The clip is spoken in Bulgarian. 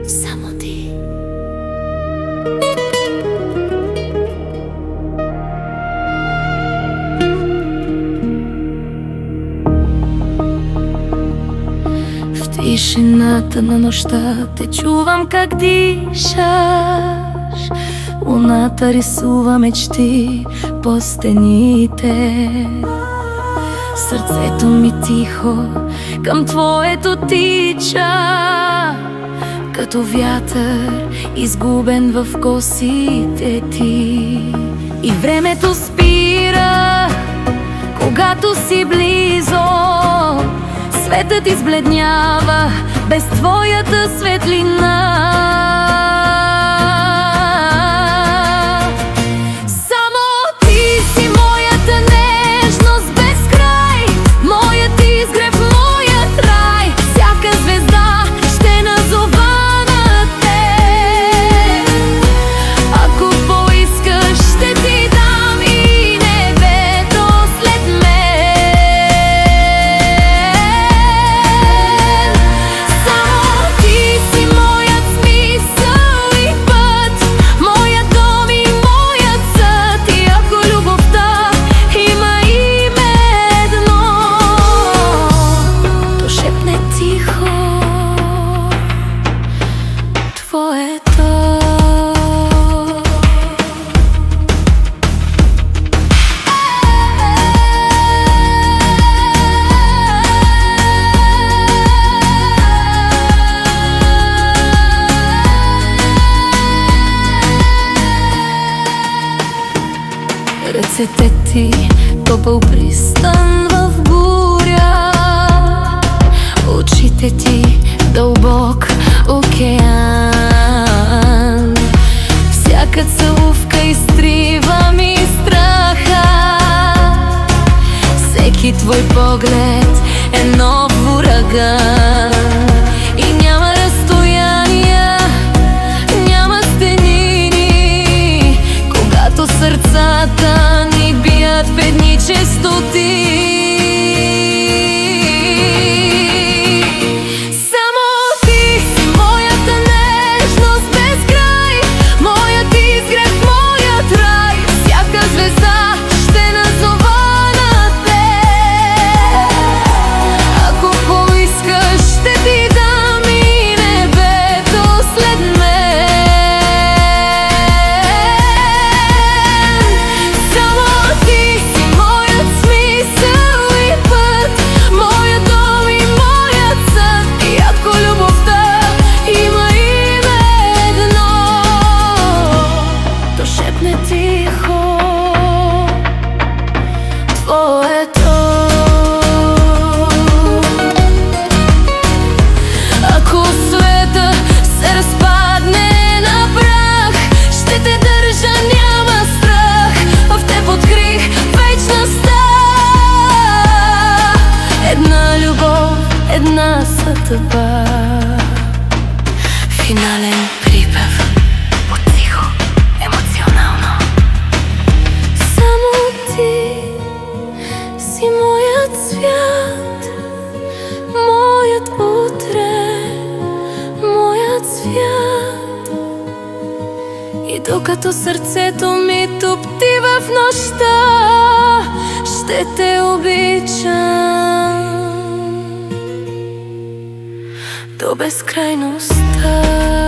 Само ти. В тишината на нощта те чувам как дишаш. Луната рисува мечти по стените. Сърцето ми тихо към твоето тича, като вятър изгубен в косите ти. И времето спира, когато си близо. Светът избледнява без твоята светлина. Ръцете ти топъл пристан в буря, очите ти дълбок океан. Всяка целувка изтрива ми страха, всеки твой поглед е нов ураган. И няма разстояния, няма стенини, когато сърцата ни бият в едни честоти. Ако света се разпадне на прах, ще те държа, няма страх. В теб открих вечността. Една любов, една съдба, финален припев от тихо, емоционално. Само ти си моят свят, моят утре, моят свят. И докато сърцето ми топти в нощта, ще те обичам до безкрайността.